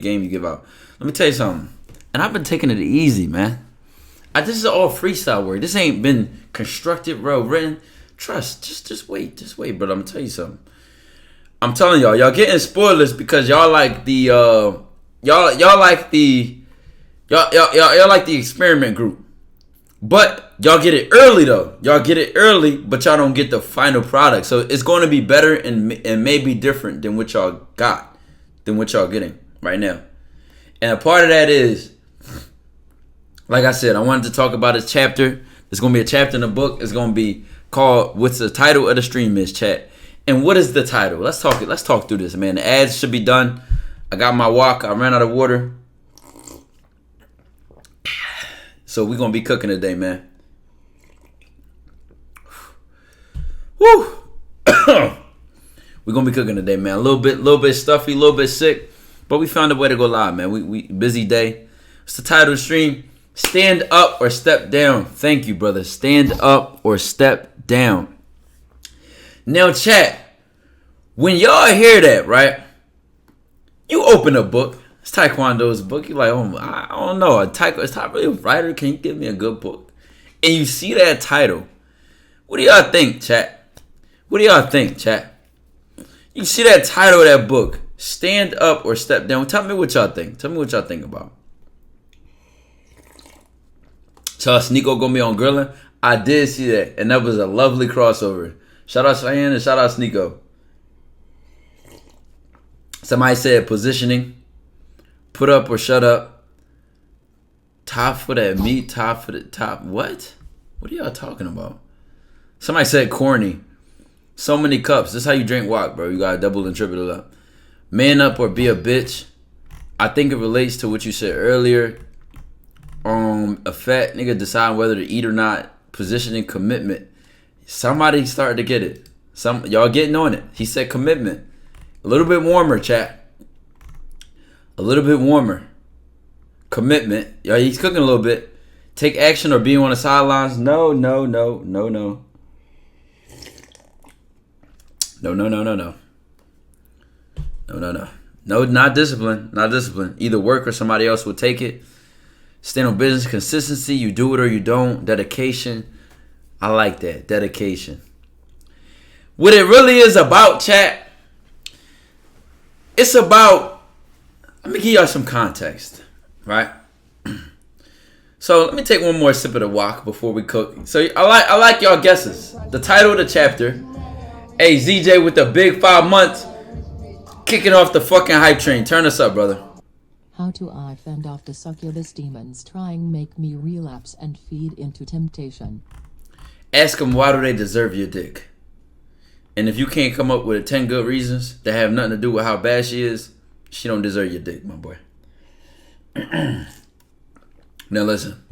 game you give out. Let me tell you something. And I've been taking it easy, man. This is all freestyle work. This ain't been constructed, bro, written. Trust. Just wait. But I'm gonna tell you something. I'm telling y'all getting spoilers because y'all like the y'all like the experiment group. But y'all get it early though. Y'all get it early, but y'all don't get the final product. So it's going to be better and maybe different than what y'all got, than what y'all getting right now. And a part of that is, like I said, I wanted to talk about this chapter. There's going to be a chapter in the book. It's going to be called, what's the title of the stream is, chat. And what is the title? Let's talk through this, man. The ads should be done. I got my walk. I ran out of water. So we're going to be cooking today, man. Woo! We're going to be cooking today, man. A little bit stuffy, a little bit sick. But we found a way to go live, man. We busy day. What's the title of the stream? Stand up or step down. Thank you, brother. Stand up or step down. Now, chat. When y'all hear that, right? You open a book. It's Tykwondoe's book. You're like, oh, I don't know. Is Ty really a writer? Can you give me a good book? And you see that title. What do y'all think, chat? What do y'all think, chat? You see that title of that book. Stand up or step down. Tell me what y'all think. Tell me what y'all think about. Saw Sneeko gonna be on grilling. I did see that. And that was a lovely crossover. Shout out Cheyenne and shout out Sneeko. Somebody said positioning. Put up or shut up. Top for that meat. Top for the top. What? What are y'all talking about? Somebody said corny. So many cups. This is how you drink walk, bro. You gotta double and triple it up. Man up or be a bitch. I think it relates to what you said earlier. A fat nigga deciding whether to eat or not. Positioning, commitment. Somebody started to get it. Y'all getting on it. He said commitment. A little bit warmer, chat. A little bit warmer. Commitment. Y'all, he's cooking a little bit. Take action or being on the sidelines. No. No, not discipline. Not discipline. Either work or somebody else will take it. Stand on business. Consistency. You do it or you don't. Dedication. I like that. Dedication. What it really is about, chat, it's about, let me give y'all some context, right? So let me take one more sip of the wok before we cook. So I like y'all guesses. The title of the chapter. Hey, ZJ with the big 5 months. Kicking off the fucking hype train. Turn us up, brother. How do I fend off the succubus demons trying make me relapse and feed into temptation? Ask them why do they deserve your dick. And if you can't come up with 10 good reasons that have nothing to do with how bad she is, she don't deserve your dick, my boy. Now listen.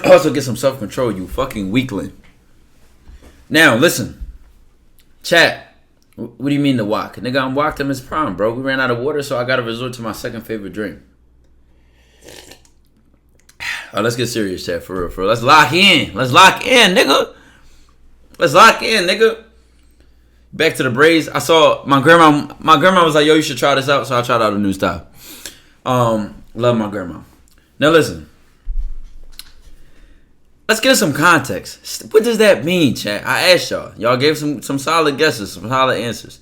Also get some self-control, you fucking weakling. Now listen. Chat. What do you mean the wok? Nigga, I'm walked him his prime, bro. We ran out of water, so I gotta resort to my second favorite drink. Alright, let's get serious, chat, for real. Let's lock in. Let's lock in, nigga. Let's lock in, nigga. Back to the braids. I saw my grandma. My grandma was like, yo, you should try this out. So I tried out a new style. Love my grandma. Now listen. Let's get some context. What does that mean, chat? I asked y'all. Y'all gave some solid guesses, some solid answers.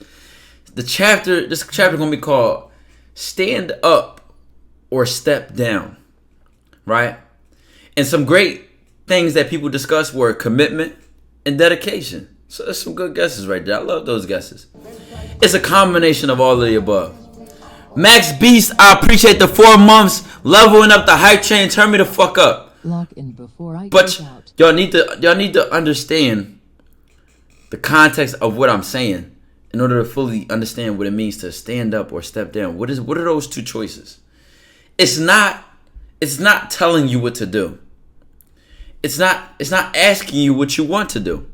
This chapter gonna be called Stand Up or Step Down. Right? And some great things that people discussed were commitment and dedication. So that's some good guesses right there. I love those guesses. It's a combination of all of the above. Max Beast, I appreciate the 4 months. Leveling up the hype train. Turn me the fuck up. Lock in before I but get out. y'all need to understand the context of what I'm saying in order to fully understand what it means to stand up or step down. What are those two choices? It's not telling you what to do. It's not asking you what you want to do.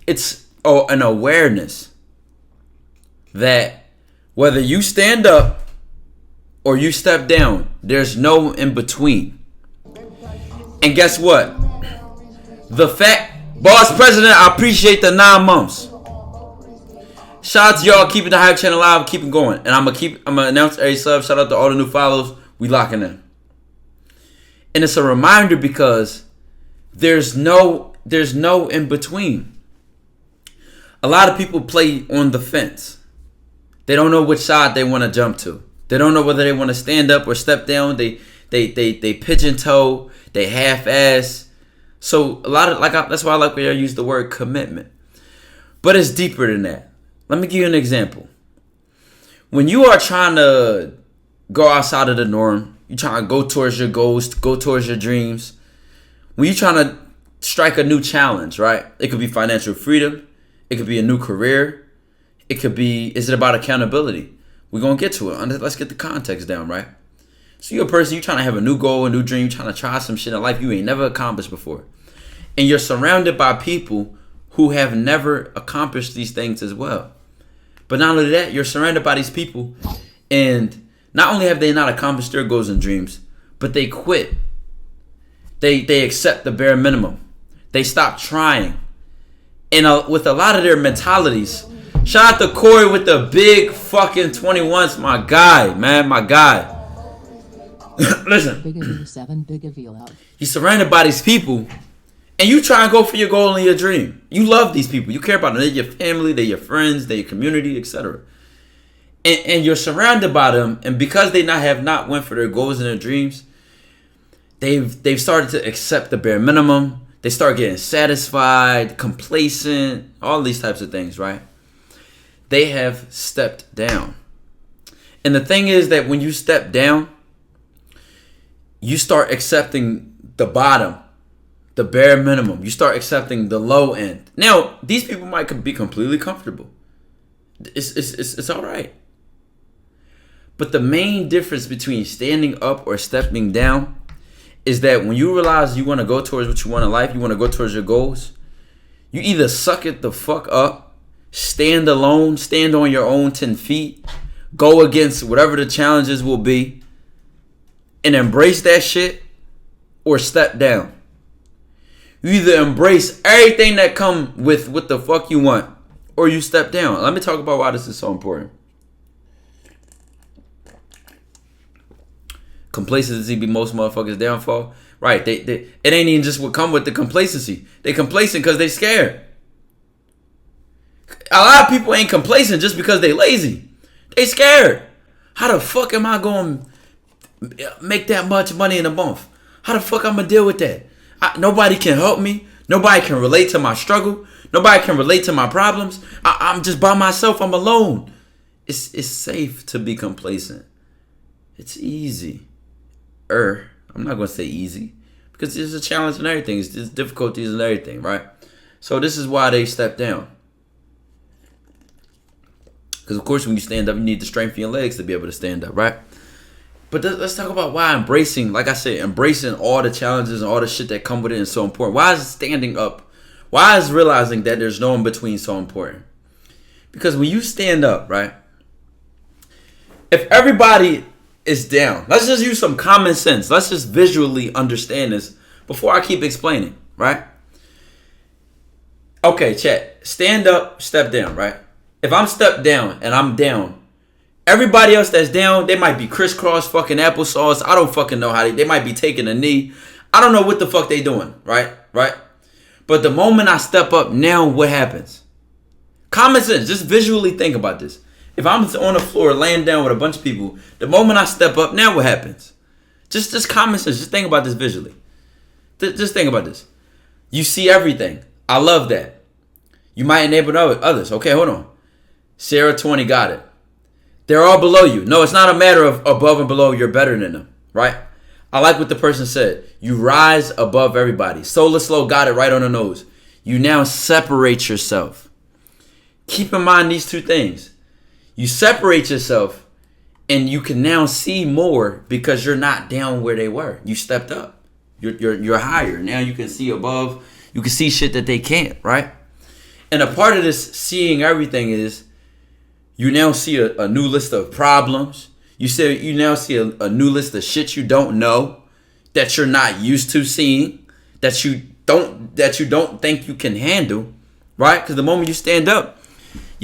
It's an awareness that whether you stand up or you step down, there's no in between. And guess what? The fact, boss president, I appreciate the 9 months. Shout out to y'all keeping the hype channel live, keeping going. And I'm gonna announce every sub. Shout out to all the new follows. We locking in. And it's a reminder because there's no in between. A lot of people play on the fence. They don't know which side they want to jump to. They don't know whether they want to stand up or step down. They pigeon toe. They half ass. So a lot of that's why I like when I use the word commitment. But it's deeper than that. Let me give you an example. When you are trying to go outside of the norm, you're trying to go towards your goals, go towards your dreams. When you're trying to strike a new challenge, right? It could be financial freedom. It could be a new career. It could be, is it about accountability? We're going to get to it. Let's get the context down, right? So you're a person, you're trying to have a new goal, a new dream, trying to try some shit in life you ain't never accomplished before. And you're surrounded by people who have never accomplished these things as well. But not only that, you're surrounded by these people, and not only have they not accomplished their goals and dreams, but they quit. They accept the bare minimum. They stop trying. And with a lot of their mentalities, shout out to Corey with the big fucking 21s, my guy, man, my guy. Listen, Big of you, 7 big of you out. you're surrounded by these people, and you try and go for your goal and your dream. You love these people. You care about them. They're your family. They're your friends. They're your community, etc. And you're surrounded by them. And because they have not went for their goals and their dreams, they've started to accept the bare minimum. They start getting satisfied, complacent, all these types of things, right? They have stepped down. And the thing is that when you step down, you start accepting the bottom. The bare minimum. You start accepting the low end. Now, these people might be completely comfortable. It's all right. But the main difference between standing up or stepping down is that when you realize you want to go towards what you want in life, you want to go towards your goals, you either suck it the fuck up, stand alone, stand on your own 10 feet, go against whatever the challenges will be, and embrace that shit, or step down. You either embrace everything that come with what the fuck you want, or you step down. Let me talk about why this is so important. Complacency be most motherfuckers' downfall. Right, it ain't even just what come with the complacency. They complacent because they scared. A lot of people ain't complacent just because they lazy. They scared. How the fuck am I going to make that much money in a month? How the fuck I'm going to deal with that? Nobody can help me. Nobody can relate to my struggle. Nobody can relate to my problems. I'm just by myself. I'm alone. It's safe to be complacent. It's easy. I'm not going to say easy, because there's a challenge in everything. There's difficulties in everything, right? So this is why they step down. Because, of course, when you stand up, you need the strength in your legs to be able to stand up, right? But let's talk about why embracing, like I said, embracing all the challenges and all the shit that come with it is so important. Why is standing up? Why is realizing that there's no in between so important? Because when you stand up, right? If everybody is down, let's just use some common sense. Let's just visually understand this before I keep explaining, right? Okay, chat. Stand up, step down, right? If I'm stepped down and I'm down, everybody else that's down, they might be crisscross fucking applesauce. I don't fucking know how they might be taking a knee. I don't know what the fuck they doing, right? Right? But the moment I step up, now what happens? Common sense, just visually think about this. If I'm on the floor laying down with a bunch of people, the moment I step up, now what happens? Just common sense, just think about this visually. Just think about this. You see everything. I love that. You might enable others. Okay, hold on. Sarah 20 got it. They're all below you. No, it's not a matter of above and below. You're better than them, right? I like what the person said. You rise above everybody. Solar Slow got it right on the nose. You now separate yourself. Keep in mind these two things. You separate yourself, and you can now see more because you're not down where they were. You stepped up. You're higher. Now you can see above. You can see shit that they can't, right? And a part of this seeing everything is you now see a new list of problems. You now see a new list of shit you don't know, that you're not used to seeing, that you don't think you can handle, right? Because the moment you stand up,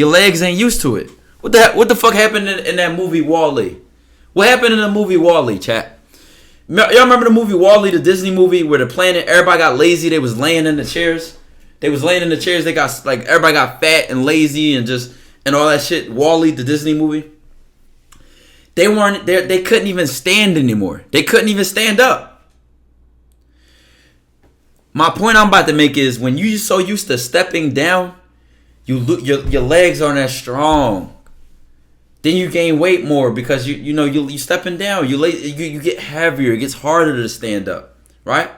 Your legs ain't used to it. What the fuck happened in that movie Wall-E? What happened in the movie Wall-E, chat? Y'all remember the movie Wall-E, the Disney movie where the planet, everybody got lazy, they was laying in the chairs? They was laying in the chairs, they got, like, everybody got fat and lazy and all that shit. Wall-E, the Disney movie. They weren't there, they couldn't even stand anymore. They couldn't even stand up. My point I'm about to make is when you're so used to stepping down, your legs aren't as strong. Then you gain weight more because you stepping down. You get heavier. It gets harder to stand up, right?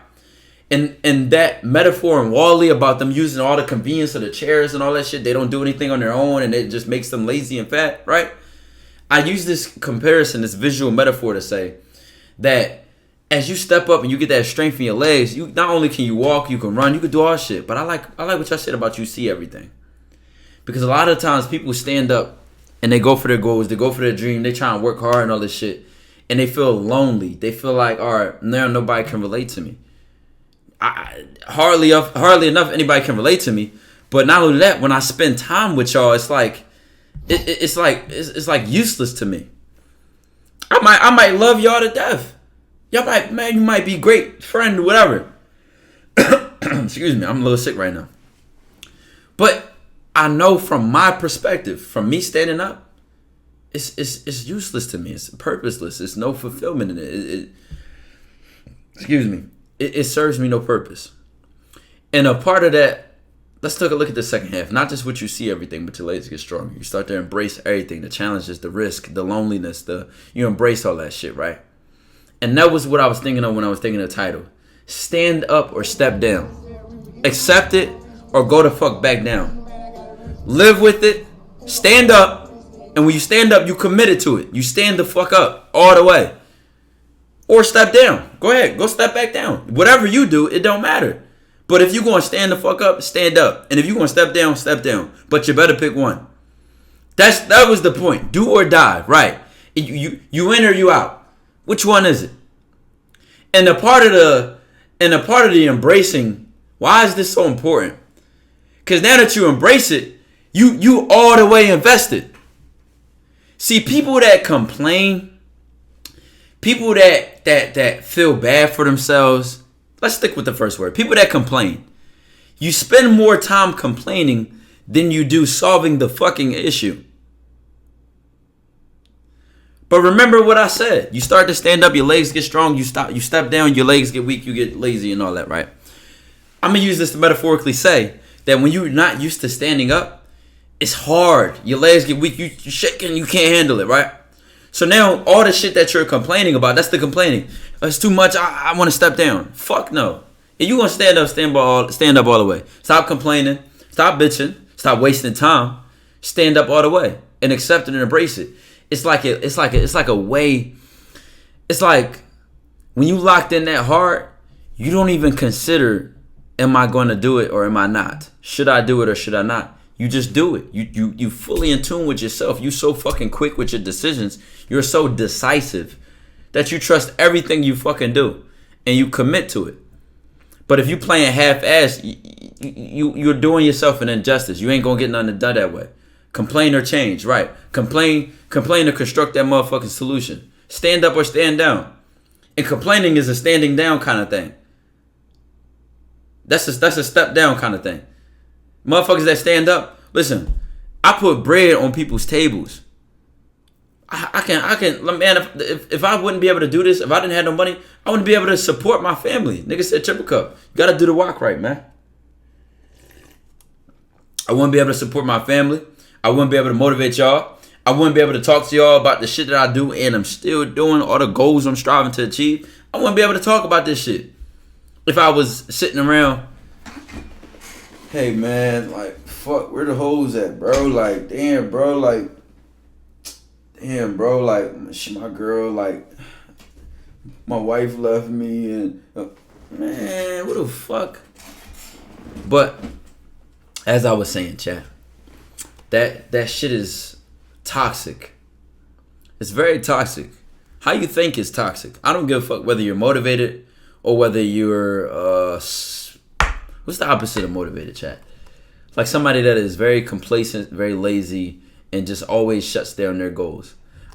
And that metaphor in Wall-E about them using all the convenience of the chairs and all that shit, they don't do anything on their own and it just makes them lazy and fat, right? I use this comparison, this visual metaphor to say that as you step up and you get that strength in your legs, you not only can you walk, you can run, you can do all shit. But I like what y'all said about you see everything. Because a lot of times people stand up and they go for their goals, they go for their dream, they try and work hard and all this shit. And they feel lonely. They feel like, all right, now nobody can relate to me. Hardly enough anybody can relate to me. But not only that, when I spend time with y'all, it's like useless to me. I might love y'all to death. You might be great friend, whatever. Excuse me, I'm a little sick right now. But I know from my perspective, from me standing up, it's useless to me. It's purposeless. There's no fulfillment in it. Excuse me. It serves me no purpose. And a part of that, let's take a look at the second half. Not just what you see everything, but your legs get stronger. You start to embrace everything, the challenges, the risk, the loneliness, you embrace all that shit, right? And that was what I was thinking of when I was thinking of the title. Stand up or step down. Accept it or go the fuck back down. Live with it. Stand up. And when you stand up, you committed to it. You stand the fuck up all the way. Or step down. Go ahead. Go step back down. Whatever you do, it don't matter. But if you're going to stand the fuck up, stand up. And if you're going to step down, step down. But you better pick one. That was the point. Do or die. Right. You in or you out. Which one is it? And the part of the embracing, why is this so important? Because now that you embrace it, you all the way invested. See, people that complain, people that feel bad for themselves, let's stick with the first word. People that complain. You spend more time complaining than you do solving the fucking issue. But remember what I said. You start to stand up, your legs get strong, you step down, your legs get weak, you get lazy and all that, right? I'm going to use this to metaphorically say that when you're not used to standing up, it's hard. Your legs get weak, you're shaking, you can't handle it, right? So now all the shit that you're complaining about, that's the complaining. It's too much, I want to step down. Fuck no. If you want to stand up, stand up all the way. Stop complaining, stop bitching, stop wasting time. Stand up all the way and accept it and embrace it. It's like a way. It's like when you locked in that hard, you don't even consider, am I going to do it or am I not? Should I do it or should I not? You just do it. You fully in tune with yourself. You so fucking quick with your decisions. You're so decisive that you trust everything you fucking do and you commit to it. But if you playing half-ass, you're doing yourself an injustice. You ain't gonna get nothing done that way. Complain or change, right? Complain or construct that motherfucking solution. Stand up or stand down. And complaining is a standing down kind of thing. That's a step down kind of thing. Motherfuckers that stand up, listen, I put bread on people's tables. I can, man, if I wouldn't be able to do this, if I didn't have no money, I wouldn't be able to support my family. Nigga said triple cup. You gotta do the walk right, man. I wouldn't be able to support my family. I wouldn't be able to motivate y'all. I wouldn't be able to talk to y'all about the shit that I do and I'm still doing, all the goals I'm striving to achieve. I wouldn't be able to talk about this shit if I was sitting around. Hey, man, like, fuck, where the hoes at, bro? Like, damn, bro, like, she my girl, like, my wife left me and, man, what the fuck? But, as I was saying, chat, that shit is toxic. It's very toxic. How you think is toxic. I don't give a fuck whether you're motivated or whether you're what's the opposite of motivated, chat? Like somebody that is very complacent, very lazy, and just always shuts down their goals.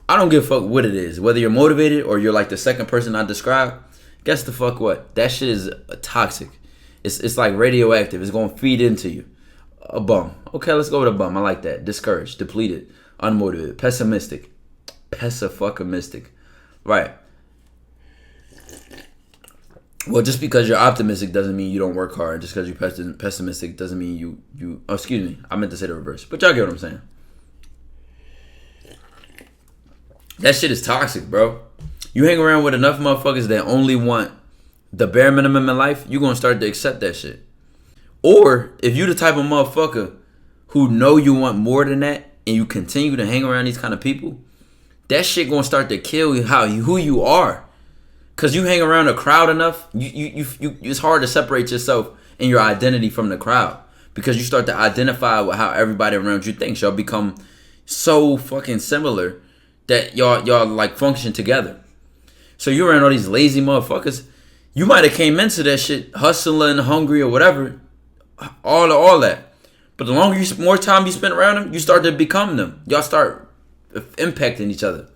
I don't give a fuck what it is. Whether you're motivated or you're like the second person I described, guess the fuck what? That shit is toxic. It's like radioactive. It's going to feed into you. A bum. Okay, let's go with a bum. I like that. Discouraged, depleted, unmotivated, pessimistic. Pessimistic. Right. Well, just because you're optimistic doesn't mean you don't work hard. Just because you're pessimistic doesn't mean you. Oh, excuse me. I meant to say the reverse. But y'all get what I'm saying. That shit is toxic, bro. You hang around with enough motherfuckers that only want the bare minimum in life, you're going to start to accept that shit. Or if you the type of motherfucker who know you want more than that and you continue to hang around these kind of people, that shit going to start to kill you who you are. Because you hang around a crowd enough, it's hard to separate yourself and your identity from the crowd. Because you start to identify with how everybody around you thinks. Y'all become so fucking similar that y'all like function together. So you around all these lazy motherfuckers, you might have came into that shit hustling, hungry or whatever, all that. But the longer more time you spend around them, you start to become them. Y'all start impacting each other.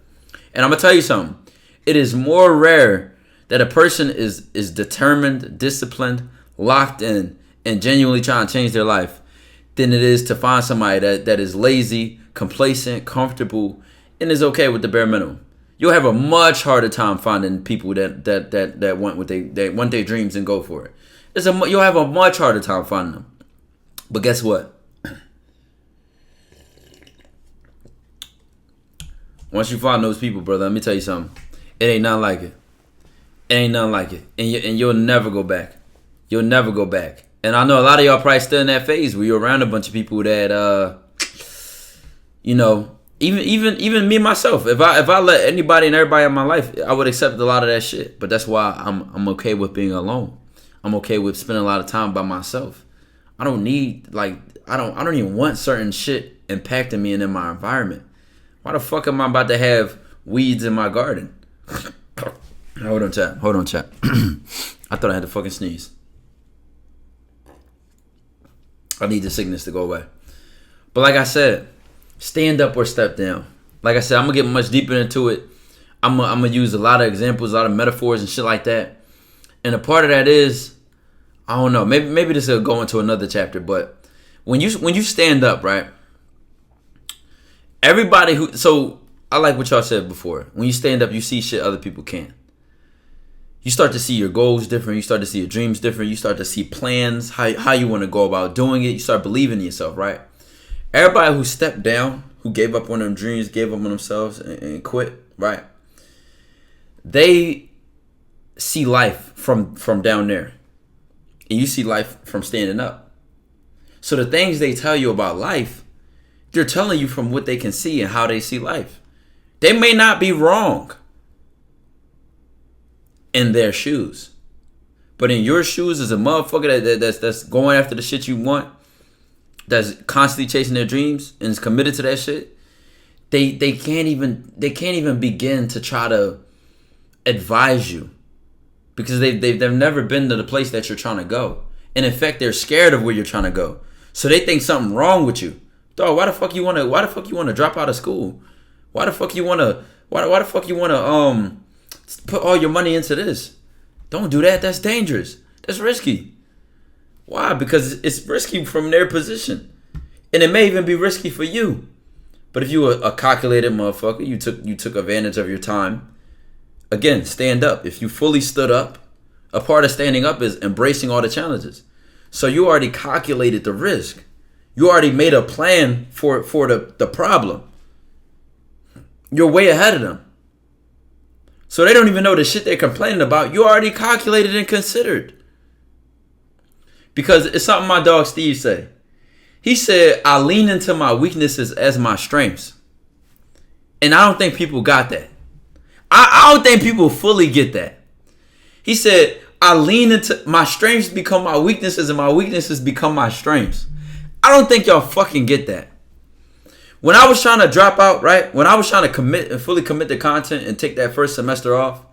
And I'm gonna tell you something. It is more rare that a person is determined, disciplined, locked in, and genuinely trying to change their life than it is to find somebody that is lazy, complacent, comfortable, and is okay with the bare minimum. You'll have a much harder time finding people that want what they want their dreams and go for it. You'll have a much harder time finding them. But guess what? Once you find those people, brother, let me tell you something. It ain't nothing like it. It ain't nothing like it. And you'll never go back. You'll never go back. And I know a lot of y'all probably still in that phase where you're around a bunch of people that, even me myself. If I let anybody and everybody in my life, I would accept a lot of that shit. But that's why I'm okay with being alone. I'm okay with spending a lot of time by myself. I don't need I don't even want certain shit impacting me and in my environment. Why the fuck am I about to have weeds in my garden? Hold on, chat. I thought I had to fucking sneeze. I need the sickness to go away. But like I said, stand up or step down. Like I said, I'm gonna get much deeper into it. I'm gonna use a lot of examples, a lot of metaphors and shit like that. And a part of that is, I don't know, maybe this will go into another chapter, but when you stand up, right? So I like what y'all said before. When you stand up, you see shit other people can't. You start to see your goals different. You start to see your dreams different. You start to see plans, how you want to go about doing it. You start believing in yourself, right? Everybody who stepped down, who gave up on them dreams, gave up on themselves and quit, right? They see life from down there. And you see life from standing up. So the things they tell you about life, they're telling you from what they can see and how they see life. They may not be wrong in their shoes. But in your shoes as a motherfucker that's going after the shit you want, that's constantly chasing their dreams and is committed to that shit, they can't even begin to try to advise you. Because they've never been to the place that you're trying to go. And in fact, they're scared of where you're trying to go. So they think something wrong with you. Dog, why the fuck you wanna drop out of school? Why the fuck you wanna put all your money into this? Don't do that. That's dangerous. That's risky. Why? Because it's risky from their position. And it may even be risky for you. But if you were a calculated motherfucker, you took advantage of your time. Again, stand up. If you fully stood up, a part of standing up is embracing all the challenges. So you already calculated the risk. You already made a plan for the problem. You're way ahead of them. So they don't even know the shit they're complaining about. You already calculated and considered. Because it's something my dog Steve said. He said, I lean into my weaknesses as my strengths. And I don't think people got that. I don't think people fully get that. He said, I lean into my strengths become my weaknesses and my weaknesses become my strengths. I don't think y'all fucking get that. When I was trying to drop out, right? When I was trying to commit and fully commit to content and take that first semester off,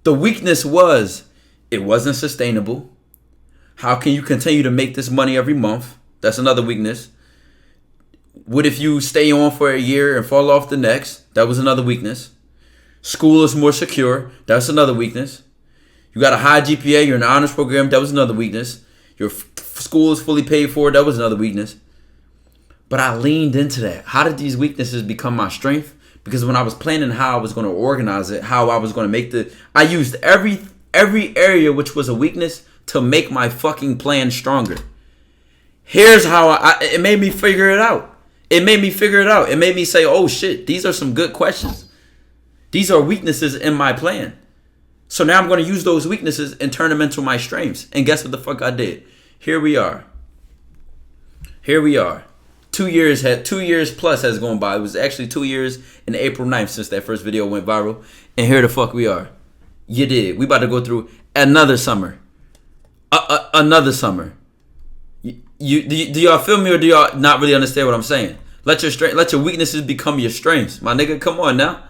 the weakness was it wasn't sustainable. How can you continue to make this money every month? That's another weakness. What if you stay on for a year and fall off the next? That was another weakness. School is more secure. That's another weakness. You got a high GPA. You're in an honors program. That was another weakness. Your school is fully paid for. That was another weakness. But I leaned into that. How did these weaknesses become my strength? Because when I was planning how I was going to organize it, how I was going to make I used every area which was a weakness to make my fucking plan stronger. Here's how it made me figure it out. It made me say, oh shit, these are some good questions. These are weaknesses in my plan. So now I'm going to use those weaknesses and turn them into my strengths. And guess what the fuck I did? Here we are. 2 years plus has gone by. It was actually 2 years and April 9th since that first video went viral. And here the fuck we are. You did. We about to go through another summer. Another summer. Do y'all feel me, or do y'all not really understand what I'm saying? Let your weaknesses become your strengths. My nigga, come on now.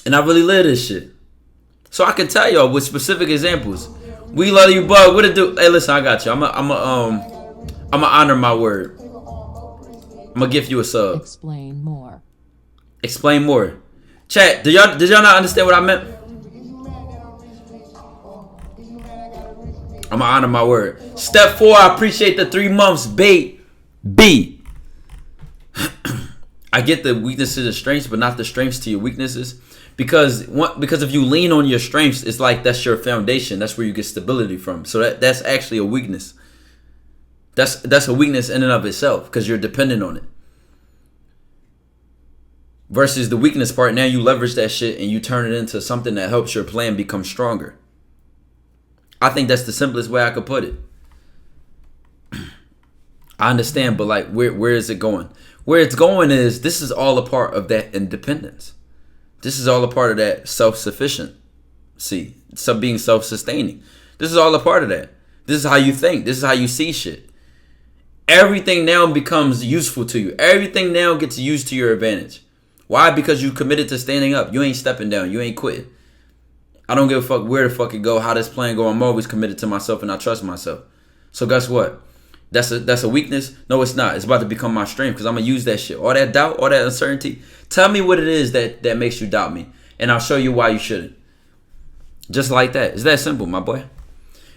And I really live this shit. So I can tell y'all with specific examples. We love you, bud. What it do? Hey, listen, I got you. I'm a honor my word. I'm gonna give you a sub. Explain more. Chat, did y'all not understand what I meant? I'm gonna honor my word. Step 4, I appreciate the 3 months. B. I get the weaknesses and strengths, but not the strengths to your weaknesses. Because if you lean on your strengths, it's like that's your foundation. That's where you get stability from. So that's actually a weakness. That's a weakness in and of itself because you're dependent on it. Versus the weakness part, now you leverage that shit and you turn it into something that helps your plan become stronger. I think that's the simplest way I could put it. I understand, but like, where is it going? Where it's going is, this is all a part of that independence. This is all a part of that self-sufficiency, being self-sustaining. This is all a part of that. This is how you think. This is how you see shit. Everything now becomes useful to you. Everything now gets used to your advantage. Why? Because you committed to standing up. You ain't stepping down. You ain't quitting. I don't give a fuck where the fuck it go, how this plan go. I'm always committed to myself and I trust myself. So guess what? That's a weakness? No, it's not. It's about to become my strength because I'm going to use that shit. All that doubt, all that uncertainty. Tell me what it is that makes you doubt me. And I'll show you why you shouldn't. Just like that. It's that simple, my boy.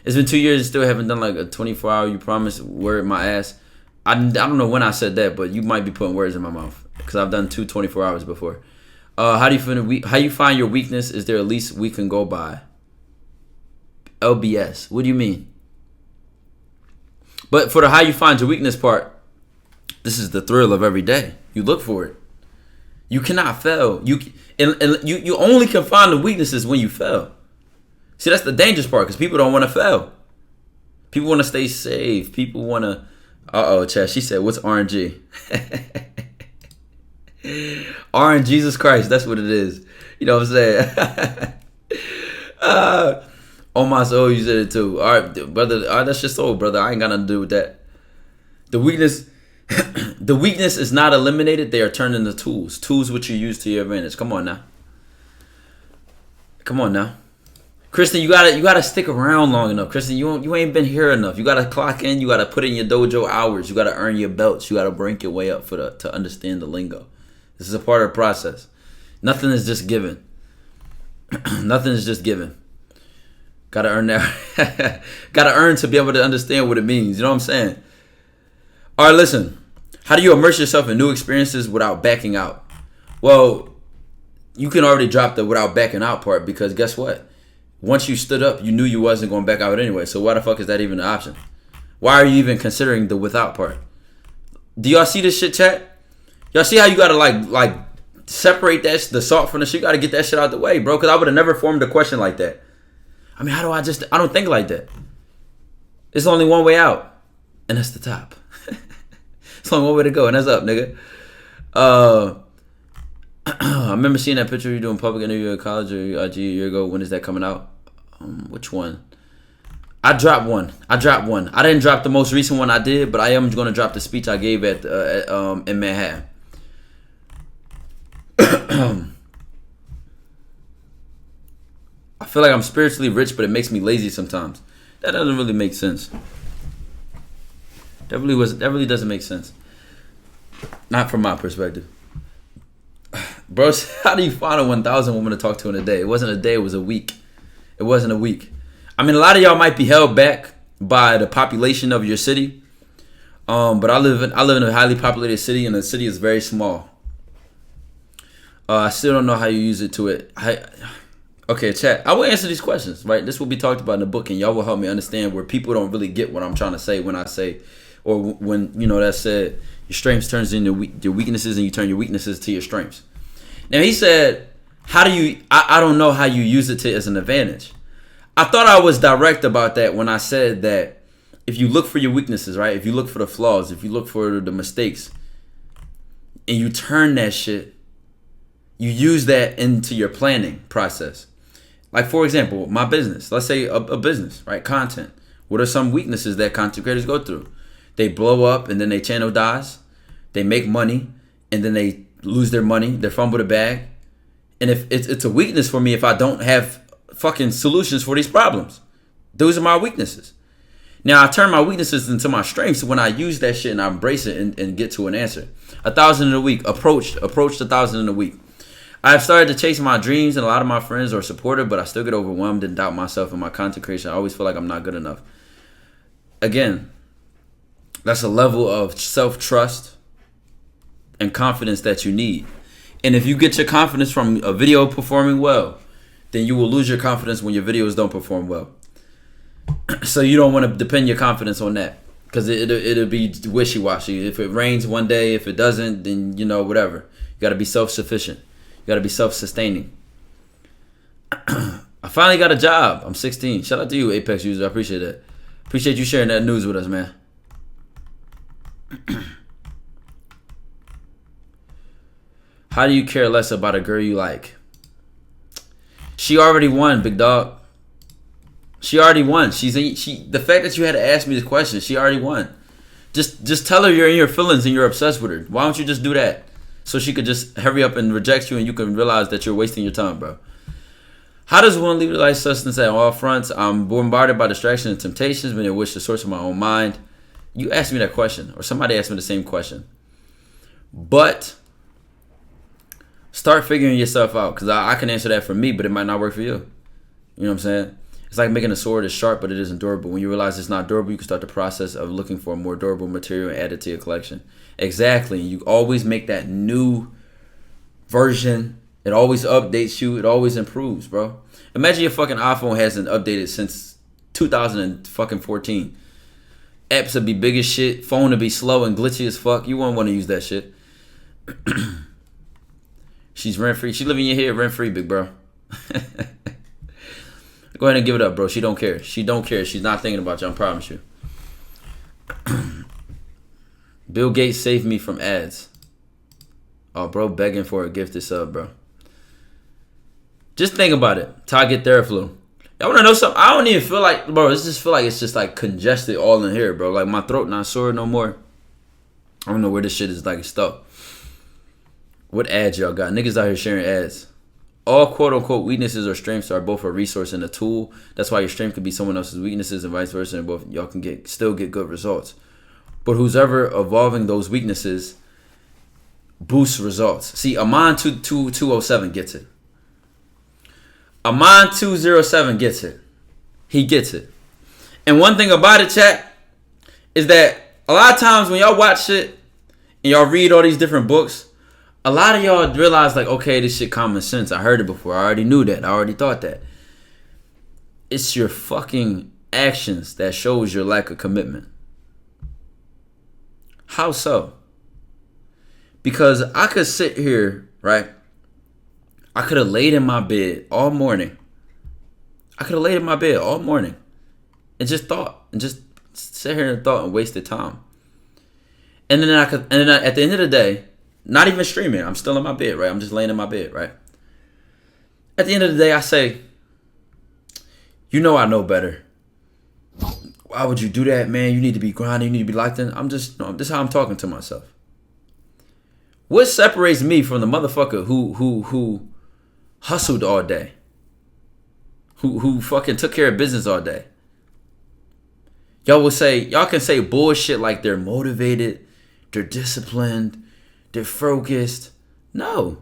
It's been 2 years and still haven't done like a 24-hour, you promise, word my ass. I don't know when I said that, but you might be putting words in my mouth. Because I've done 2 24 hours before. How do you find your weakness? Is there at least we can go by? LBS. What do you mean? But for the how you find your weakness part, this is the thrill of every day. You look for it. You cannot fail. You only can find the weaknesses when you fail. See, that's the dangerous part because people don't want to fail. People want to stay safe. People want to... Chad, she said, what's RNG? RNG, Jesus Christ, that's what it is. You know what I'm saying? On my soul, you said it too. All right, brother, that's your soul, brother. I ain't got nothing to do with that. The weakness is not eliminated. They are turned into tools. Tools which you use to your advantage. Come on now. Kristen, you gotta stick around long enough. Kristen, you ain't been here enough. You gotta clock in. You gotta put in your dojo hours. You gotta earn your belts. You gotta break your way up to understand the lingo. This is a part of the process. Nothing is just given. Nothing is just given. Gotta earn that. Gotta earn to be able to understand what it means. You know what I'm saying? All right, listen. How do you immerse yourself in new experiences without backing out? Well, you can already drop the without backing out part because guess what? Once you stood up, you knew you wasn't going back out anyway. So why the fuck is that even an option? Why are you even considering the without part? Do y'all see this shit, chat? Y'all see how you gotta like separate the salt from the shit? You gotta get that shit out the way, bro. Because I would have never formed a question like that. I mean, I don't think like that. There's only one way out, and that's the top. It's only one way to go, and that's up, nigga. I remember seeing that picture of you doing public interview at college or IG a year ago. When is that coming out? Which one? I dropped one. I didn't drop the most recent one I did, but I am going to drop the speech I gave in Manhattan. I feel like I'm spiritually rich, but it makes me lazy sometimes. That doesn't really make sense. That really doesn't make sense. Not from my perspective. Bro, how do you find 1,000 women to talk to in a day? It wasn't a day, it was a week. It wasn't a week. I mean, a lot of y'all might be held back by the population of your city. But I live in a highly populated city, and the city is very small. I still don't know how you use it to it. Okay, chat. I will answer these questions, right? This will be talked about in the book, and y'all will help me understand where people don't really get what I'm trying to say when I say, or when, that said, your strengths turns into your weaknesses, and you turn your weaknesses to your strengths. Now, he said, how do you, I don't know how you use it as an advantage. I thought I was direct about that when I said that if you look for your weaknesses, right? If you look for the flaws, if you look for the mistakes, and you turn that shit, you use that into your planning process. Like, for example, my business. Let's say a business, right? Content. What are some weaknesses that content creators go through? They blow up and then their channel dies. They make money and then they lose their money. They fumble the bag. And if it's a weakness for me if I don't have fucking solutions for these problems. Those are my weaknesses. Now, I turn my weaknesses into my strengths when I use that shit and I embrace it and get to an answer. 1,000 in a week. Approached 1,000 in a week. I've started to chase my dreams, and a lot of my friends are supportive, but I still get overwhelmed and doubt myself in my content creation. I always feel like I'm not good enough. Again, that's a level of self-trust and confidence that you need. And if you get your confidence from a video performing well, then you will lose your confidence when your videos don't perform well. So you don't want to depend your confidence on that, because it'll be wishy-washy. If it rains one day, if it doesn't, then whatever. You got to be self-sufficient. You got to be self-sustaining. I finally got a job. I'm 16. Shout out to you, Apex user. I appreciate that. Appreciate you sharing that news with us, man. How do you care less about a girl you like? She already won, big dog. She already won. The fact that you had to ask me this question, she already won. Just tell her you're in your feelings and you're obsessed with her. Why don't you just do that? So she could just hurry up and reject you, and you can realize that you're wasting your time, bro. How does one lead a life sustenance at all fronts? I'm bombarded by distractions and temptations, but in which the source of my own mind. You asked me that question, or somebody asked me the same question. But start figuring yourself out, because I can answer that for me, but it might not work for you. You know what I'm saying? It's like making a sword is sharp, but it isn't durable. When you realize it's not durable, you can start the process of looking for a more durable material and add it to your collection. Exactly. You always make that new version. It always updates you. It always improves, bro. Imagine your fucking iPhone hasn't updated since 2014. Apps would be big as shit. Phone would be slow and glitchy as fuck. You wouldn't want to use that shit. She's rent-free. She living in your head rent-free, big bro. Go ahead and give it up, bro. She don't care. She don't care. She's not thinking about you. I promise you. Bill Gates saved me from ads. Oh, bro, begging for a gifted sub, bro. Just think about it. Target Theraflu. I want to know something. I don't even feel like, bro, I just feel like it's just like congested all in here, bro. Like my throat not sore no more. I don't know where this shit is like stuck. What ads y'all got? Niggas out here sharing ads. All quote-unquote weaknesses or strengths are both a resource and a tool. That's why your strength could be someone else's weaknesses and vice versa, and both y'all can still get good results. But who's ever evolving those weaknesses boosts results. See, Amon 207 gets it. Amon 207 gets it. He gets it. And one thing about it, chat, is that a lot of times when y'all watch shit and y'all read all these different books, a lot of y'all realize, like, okay, this shit common sense. I heard it before. I already knew that. I already thought that. It's your fucking actions that shows your lack of commitment. How so? Because I could sit here, right? I could have laid in my bed all morning. And just thought. And just sit here and thought and wasted time. And then at the end of the day, not even streaming. I'm still in my bed, right? I'm just laying in my bed, right? At the end of the day, I say, I know better. Why would you do that, man? You need to be grinding. You need to be locked in. This is how I'm talking to myself. What separates me from the motherfucker who hustled all day? Who fucking took care of business all day? y'all can say bullshit like they're motivated, they're disciplined, they're focused. No.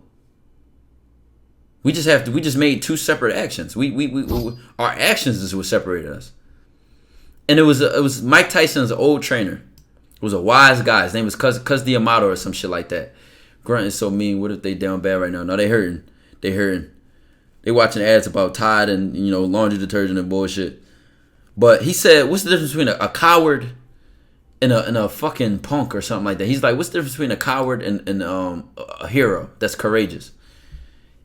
We just made two separate actions. Our actions is what separated us. And it was Mike Tyson's old trainer. It was a wise guy. His name was Cuz D'Amato or some shit like that. Grunt is so mean. What if they down bad right now? No, they hurting. They watching ads about Tide and laundry detergent and bullshit. But he said, what's the difference between a coward and a fucking punk or something like that? He's like, what's the difference between a coward and a hero that's courageous?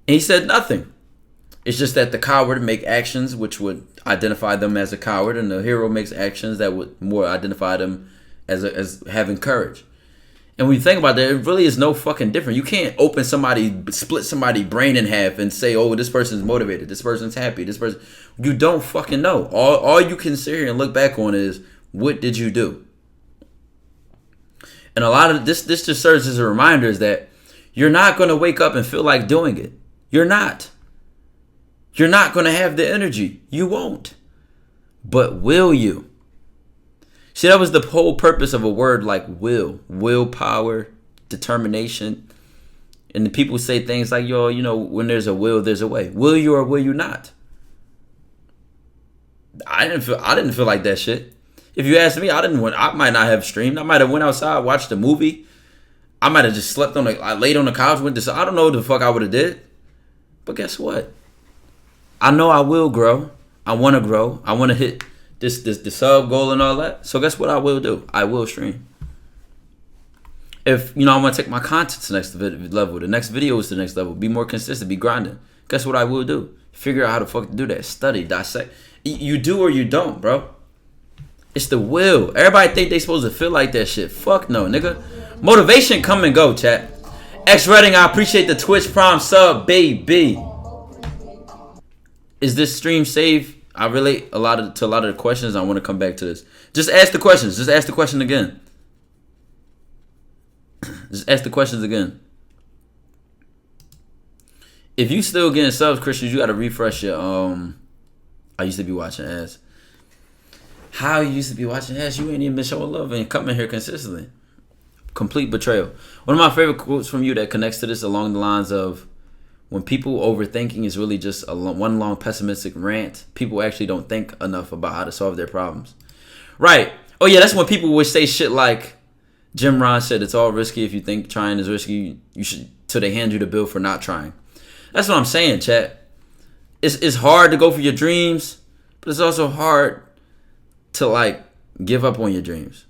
And he said nothing. It's just that the coward make actions which would identify them as a coward, and the hero makes actions that would more identify them as having courage. And when you think about that, it really is no fucking different. You can't split somebody's brain in half and say, oh, this person's motivated, this person's happy, this person. You don't fucking know. All you can sit here and look back on is, what did you do? And a lot of this just serves as a reminder is that you're not going to wake up and feel like doing it. You're not. You're not going to have the energy. You won't. But will you? See, that was the whole purpose of a word like will. Willpower, determination. And the people say things like, when there's a will, there's a way. Will you or will you not? I didn't feel like that shit. If you ask me, I might not have streamed. I might have went outside, watched a movie. I might have just slept I laid on the couch, I don't know what the fuck I would have did. But guess what? I know I will grow. I want to grow. I want to hit the sub goal and all that. So guess what I will do? I will stream. If, I want to take my content to the next level. The next video is the next level. Be more consistent. Be grinding. Guess what I will do? Figure out how the fuck to do that. Study. Dissect. You do or you don't, bro. It's the will. Everybody think they supposed to feel like that shit. Fuck no, nigga. Motivation come and go, chat. X Redding, I appreciate the Twitch Prime sub, baby. Is this stream safe? I relate to a lot of the questions. I want to come back to this. Just ask the questions. Just ask the question again. Just ask the questions again. If you still getting subs, Christians, you got to refresh your I used to be watching ads. How you used to be watching ads? You ain't even been showing love and coming here consistently. Complete betrayal. One of my favorite quotes from you that connects to this along the lines of, when people overthinking is really just one long pessimistic rant, people actually don't think enough about how to solve their problems. Right. Oh yeah, that's when people would say shit like, Jim Rohn said, it's all risky if you think trying is risky. You should, till they hand you the bill for not trying. That's what I'm saying, chat. It's hard to go for your dreams, but it's also hard to give up on your dreams.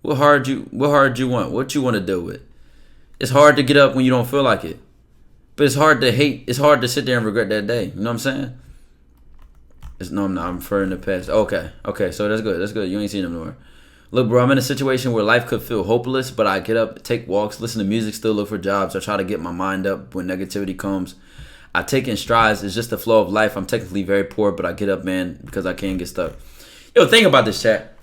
What hard you want? What you want to deal with? It's hard to get up when you don't feel like it. But it's hard to hate. It's hard to sit there and regret that day. You know what I'm saying? No, I'm not. I'm referring to the past. Okay. So that's good. That's good. You ain't seen them no more. Look, bro, I'm in a situation where life could feel hopeless, but I get up, take walks, listen to music, still look for jobs. I try to get my mind up when negativity comes. I take in strides. It's just the flow of life. I'm technically very poor, but I get up, man, because I can't get stuck. Yo, think about this, chat.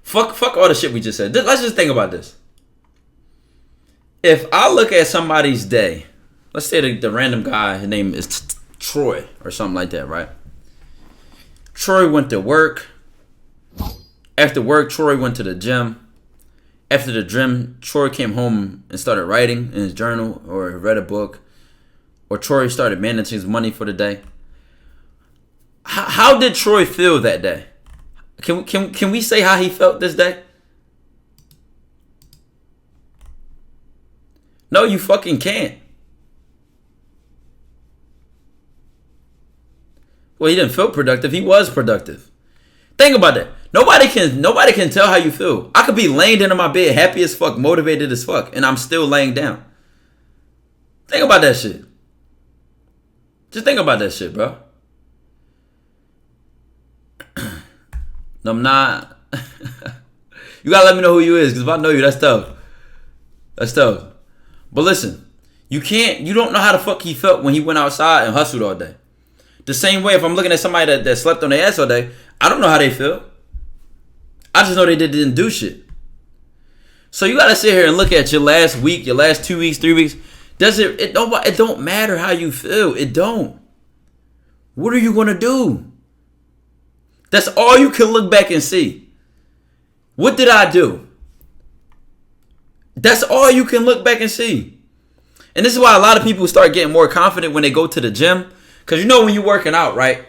Fuck all the shit we just said. Let's just think about this. If I look at somebody's day, let's say the random guy, his name is Troy or something like that, right? Troy went to work. After work, Troy went to the gym. After the gym, Troy came home and started writing in his journal or read a book. Or Troy started managing his money for the day. How did Troy feel that day? Can we say how he felt this day? No, you fucking can't. Well, he didn't feel productive. He was productive. Think about that. Nobody can tell how you feel. I could be laying down in my bed, happy as fuck, motivated as fuck, and I'm still laying down. Think about that shit. Just think about that shit, bro. No, I'm not. You gotta let me know who you is, because if I know you, that's tough. That's tough. But listen, you don't know how the fuck he felt when he went outside and hustled all day. The same way, if I'm looking at somebody that slept on their ass all day, I don't know how they feel. I just know they didn't do shit. So you gotta sit here and look at your last week, your last 2 weeks, 3 weeks. It don't matter how you feel. It don't. What are you gonna do? That's all you can look back and see. What did I do? That's all you can look back and see. And this is why a lot of people start getting more confident when they go to the gym. Because when you're working out, right?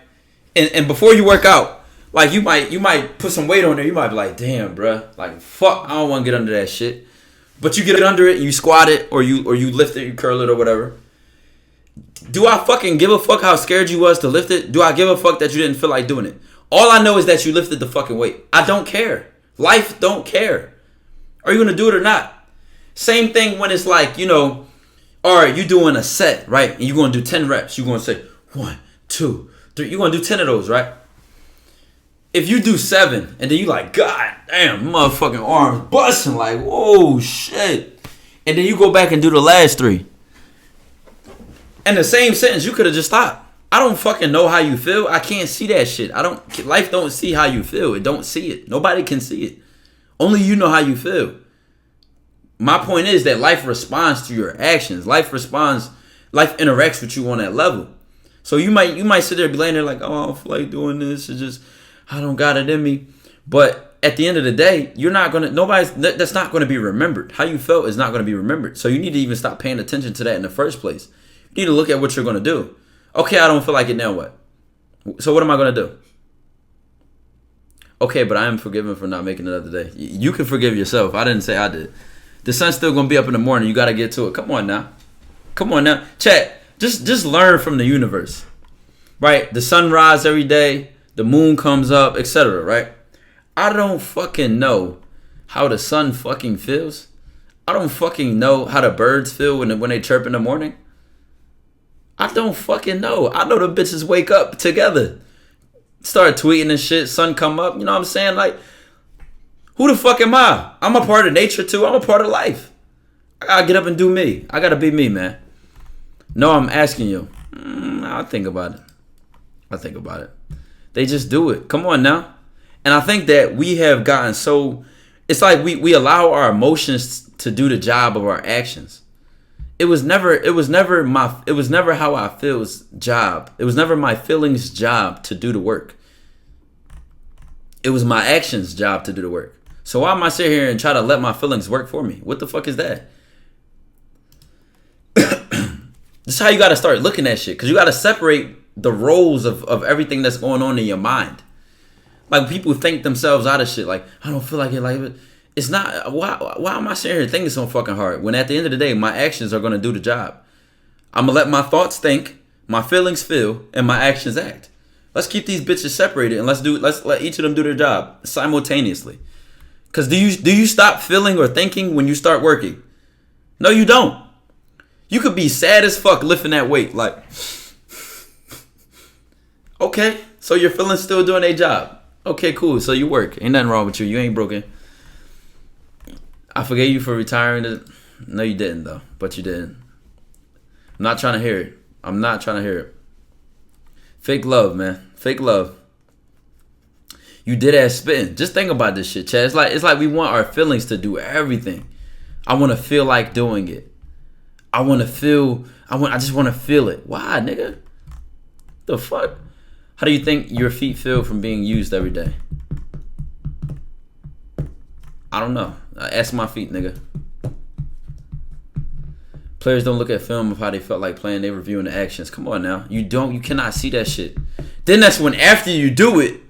And before you work out, like you might put some weight on there. You might be like, damn, bruh. Like, fuck, I don't want to get under that shit. But you get under it, and you squat it, or you lift it, you curl it, or whatever. Do I fucking give a fuck how scared you was to lift it? Do I give a fuck that you didn't feel like doing it? All I know is that you lifted the fucking weight. I don't care. Life don't care. Are you going to do it or not? Same thing when it's like, all right, you doing a set, right? And you're going to do 10 reps. You're going to say 1, 2, 3. You're going to do 10 of those, right? If you do 7 and then you like, God damn, motherfucking arms busting, like, whoa, shit. And then you go back and do the last 3. In the same sentence, you could have just stopped. I don't fucking know how you feel. I can't see that shit. Life don't see how you feel. It don't see it. Nobody can see it. Only you know how you feel. My point is that life responds to your actions. Life interacts with you on that level. So you might sit there and be laying there like, oh, I don't feel like doing this. It's just, I don't got it in me. But at the end of the day, that's not going to be remembered. How you felt is not going to be remembered. So you need to even stop paying attention to that in the first place. You need to look at what you're going to do. Okay, I don't feel like it, now what? So what am I going to do? Okay, but I am forgiven for not making another day. You can forgive yourself. I didn't say I did. The sun's still going to be up in the morning. You got to get to it. Come on now. Chat, just learn from the universe. Right? The sun rises every day. The moon comes up, etc. Right? I don't fucking know how the sun fucking feels. I don't fucking know how the birds feel when they chirp in the morning. I don't fucking know. I know the bitches wake up together. Start tweeting and shit. Sun come up. You know what I'm saying? Like, who the fuck am I? I'm a part of nature too. I'm a part of life. I gotta get up and do me. I gotta be me, man. No, I'm asking you. I'll think about it. They just do it. Come on now. And I think that we have gotten so... It's like we allow our emotions to do the job of our actions. It was never how I feel's job. It was never my feelings' job to do the work. It was my actions' job to do the work. So why am I sitting here and try to let my feelings work for me? What the fuck is that? This is how you got to start looking at shit. Because you got to separate the roles of everything that's going on in your mind. Like, people think themselves out of shit. Like, I don't feel like it. Like, it's not. Why am I sitting here thinking so fucking hard? When at the end of the day, my actions are going to do the job. I'm going to let my thoughts think, my feelings feel, and my actions act. Let's keep these bitches separated and let's let each of them do their job simultaneously. Because do you stop feeling or thinking when you start working? No, you don't. You could be sad as fuck lifting that weight. Like, okay, so your feelings still doing their job. Okay, cool. So you work. Ain't nothing wrong with you. You ain't broken. I forgave you for retiring. No, you didn't, though. But you didn't. I'm not trying to hear it. I'm not trying to hear it. Fake love, man. Fake love. You did ass spitting. Just think about this shit, Chad. It's like we want our feelings to do everything. I want to feel like doing it. I just want to feel it. Why, nigga? The fuck? How do you think your feet feel from being used every day? I don't know. Ask my feet, nigga. Players don't look at film of how they felt like playing. They reviewing the actions. Come on now. You cannot see that shit. Then that's when after you do it,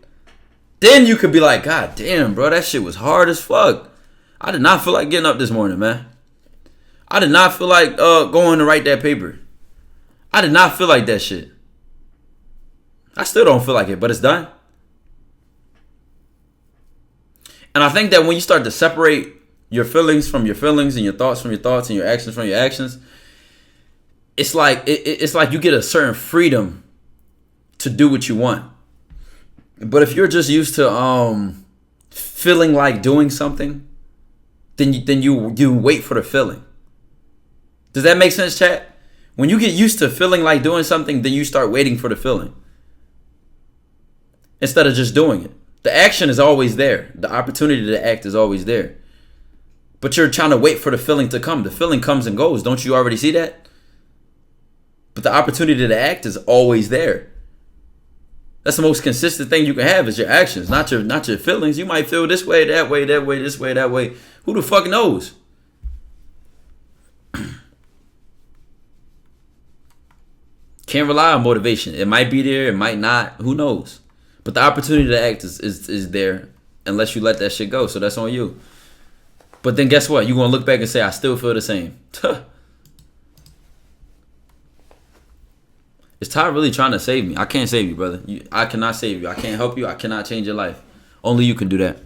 then you could be like, God damn, bro, that shit was hard as fuck. I did not feel like getting up this morning, man. I did not feel like going to write that paper. I did not feel like that shit. I still don't feel like it, but it's done. And I think that when you start to separate your feelings from your feelings and your thoughts from your thoughts and your actions from your actions, it's like you get a certain freedom to do what you want. But if you're just used to feeling like doing something, then you wait for the feeling. Does that make sense, chat? When you get used to feeling like doing something, then you start waiting for the feeling instead of just doing it. The action is always there. The opportunity to act is always there. But you're trying to wait for the feeling to come. The feeling comes and goes. Don't you already see that? But the opportunity to act is always there. That's the most consistent thing you can have is your actions, not your feelings. You might feel this way, that way, that way, this way, that way. Who the fuck knows? Can't rely on motivation. It might be there, it might not. Who knows? But the opportunity to act is there unless you let that shit go. So that's on you. But then guess what? You're going to look back and say, I still feel the same. Is Ty really trying to save me? I can't save you, brother. I cannot save you. I can't help you. I cannot change your life. Only you can do that.